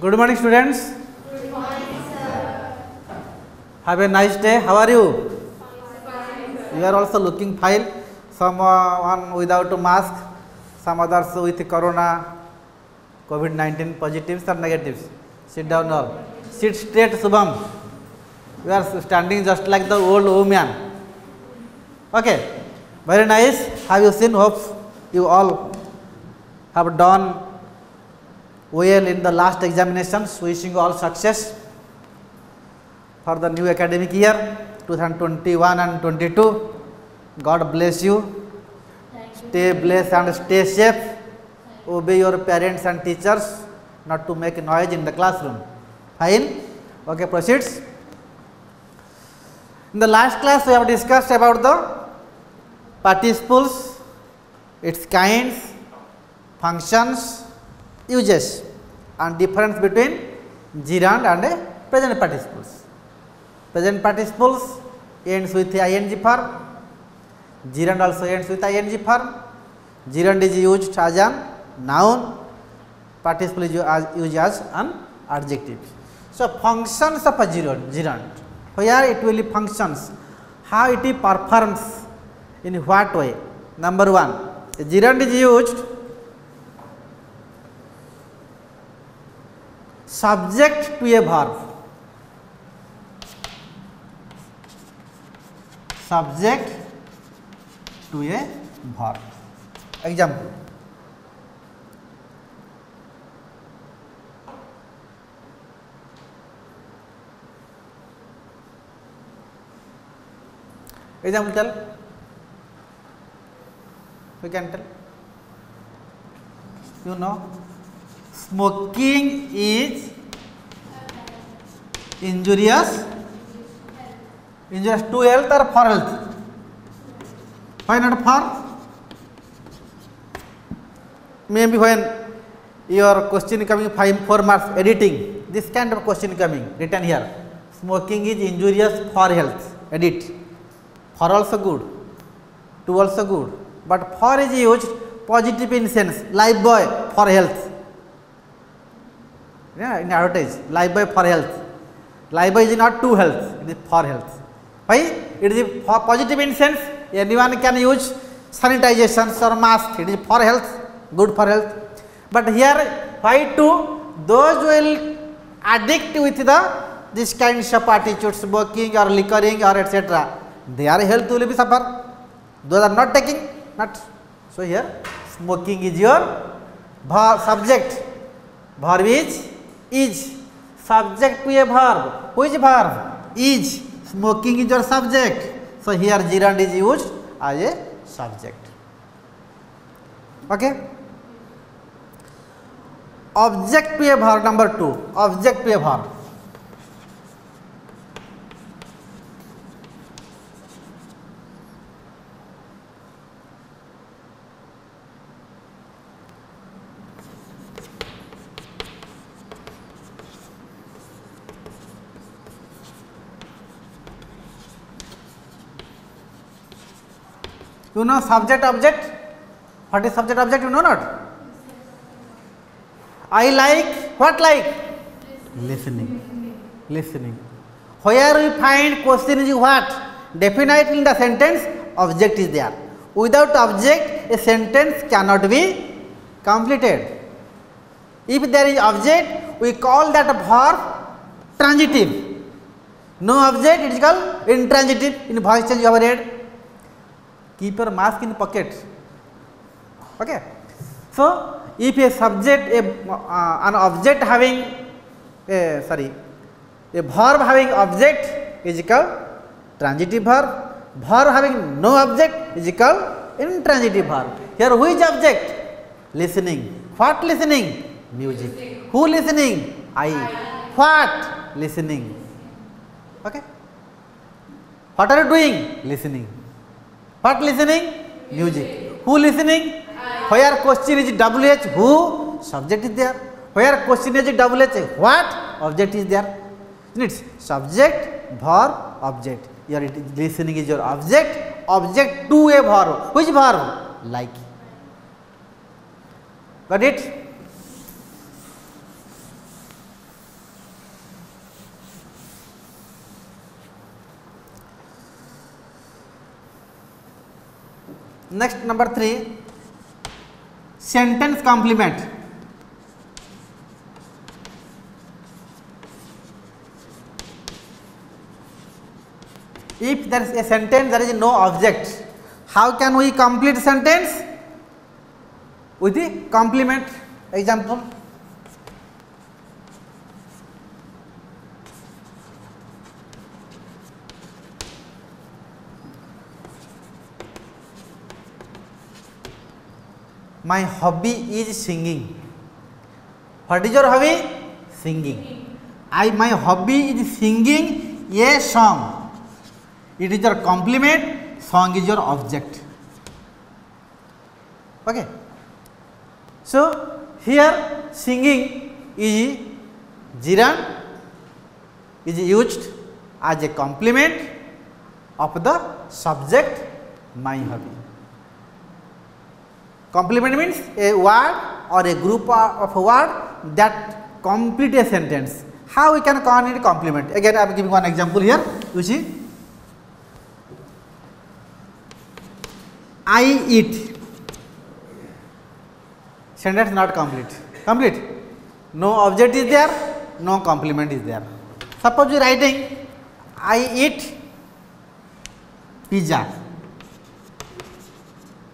Good morning, students. Good morning, sir. Have a nice day. How are you? Fine, sir. You are also looking fine. Someone without a mask, some others with corona, COVID-19 positives or negatives. Sit down all. Sit straight, Subham. You are standing just like the old woman. Okay. Very nice. Have you seen? Hope you all have done well in the last examinations. Wishing you all success for the new academic year 2021 and 22. God bless you. Stay blessed and stay safe. Obey your parents and teachers not to make noise in the classroom. Fine? Okay, proceeds. In the last class we have discussed about the participles, its kinds, functions, uses and difference between gerund and present participles. Present participles ends with ing form, gerund also ends with ing form. Gerund is used as an noun, participle is used as an adjective. So, functions of a gerund, where it will functions, how it performs, in what way? Number one, a gerund is used subject to a verb. Subject to a verb. Example. Example tell. We can tell. You know, smoking is injurious. Injurious to health or for health? Why not for? Maybe when your question coming 4 marks editing, this kind of question coming written here. Smoking is injurious for health. Edit. For also good. To also good. But for is used positive in sense. Lifebuoy for health. Yeah, in advertise. Lifebuoy for health. Lifebuoy is not to health. It is for health. Why? It is for positive in sense. Anyone can use sanitizations or mask. It is for health. Good for health. But here, why to? Those will addict with this kinds of attitudes, smoking or liquoring or etc. Their health will be suffer. Those are not taking. Not. So here, smoking is your subject. Verb is subject to a verb. Which verb? Is. Smoking is your subject. So here gerund is used as a subject. Okay. Object to a verb, number 2. Object to a verb. You know subject object? What is subject object? You know not? I like, what like? Listening. Listening. Where we find question is what? Definitely in the sentence, object is there. Without object, a sentence cannot be completed. If there is object, we call that verb transitive. No object, it is called intransitive. In voice change you have read. Keep your mask in pocket. Okay. So, if a subject, an object having, a verb having object is called transitive verb. Verb having no object is called intransitive verb. Here, which object? Listening. What listening? Music. Who listening? I. What? Listening. Okay. What are you doing? Listening. What listening? Music. Who listening? Where question is WH, who? Subject is there. Where question is WH, what? Object is there. It's subject, verb, object. Here it is listening is your object. Object to a verb. Which verb? Like. Got it? Next, number 3, sentence complement. If there is a sentence, there is no object, how can we complete sentence? With the complement. Example, my hobby is singing. What is your hobby? Singing. My hobby is singing a song. It is your complement, song is your object. Okay. So, here singing is gerund, is used as a complement of the subject my hobby. Complement means a word or a group of words that complete a sentence. How we can call it complement? Again, I am giving one example here. You see, I eat. Sentence not complete. Complete. No object is there, no complement is there. Suppose you are writing, I eat pizza.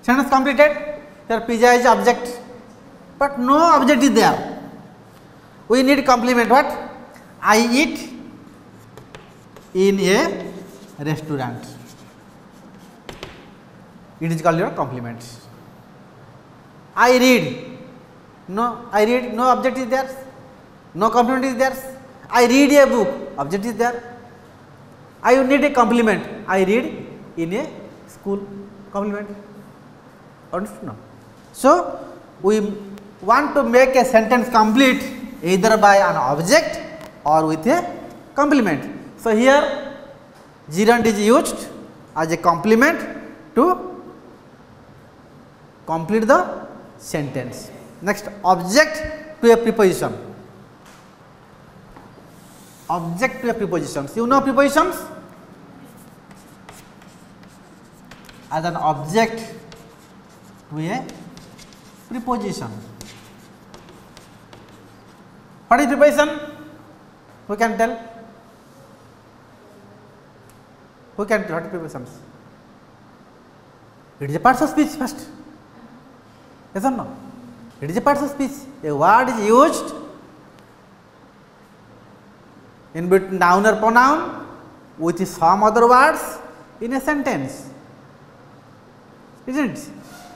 Sentence completed. Here pizza is object, but no object is there. We need complement. What? I eat in a restaurant. It is called your complement. I read. No, I read. No object is there. No complement is there. I read a book. Object is there. I need a complement. I read in a school. Complement. Understood now? So, we want to make a sentence complete either by an object or with a complement. So, here gerund is used as a complement to complete the sentence. Next, object to a preposition. Object to a preposition. You know prepositions? As an object to a preposition. What is preposition? Who can tell? Who can tell what is prepositions? It is a part of speech first. Yes or no? It is a part of speech. A word is used in between noun or pronoun with some other words in a sentence. Isn't it?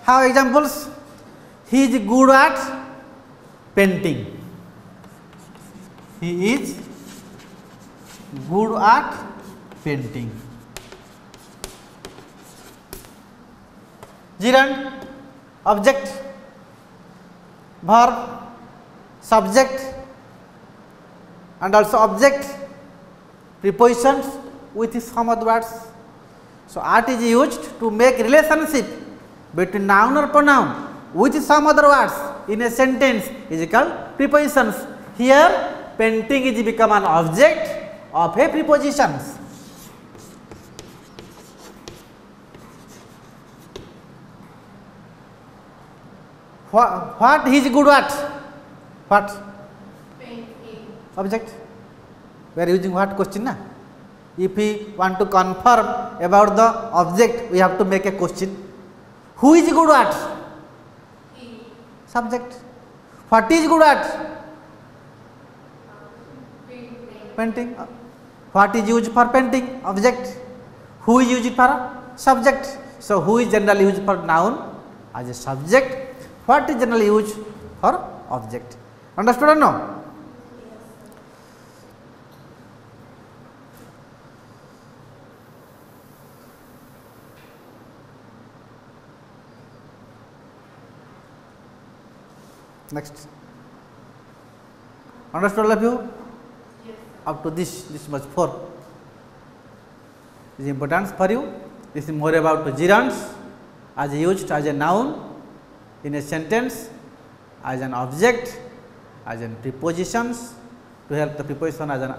How examples? He is good at painting. He is good at painting. Gerund, object, verb, subject, and also object, prepositions with some other words. So, art is used to make relationship between noun or pronoun with some other words in a sentence is called prepositions. Here, painting is become an object of a prepositions. What he is good at? What? Painting. Object. We are using what question na? If we want to confirm about the object, we have to make a question. Who is good at? He. Subject. What is good at? Painting. Painting. What is used for painting? Object. Who is used for? Subject. So, who is generally used for noun as a subject? What is generally used for object? Understood or no? Next. Understood all of you? Yes. Up to this much 4 is important for you. This is more about gerunds as used as a noun in a sentence, as an object, as in prepositions to help the preposition as an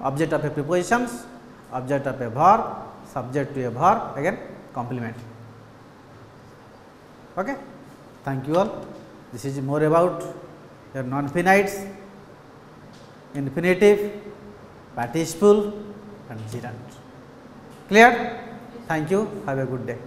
object of a prepositions, object of a verb, subject to a verb, again complement. Okay. Thank you all. This is more about your non-finites, infinitive, participle and gerund. Clear? Thank you. Have a good day.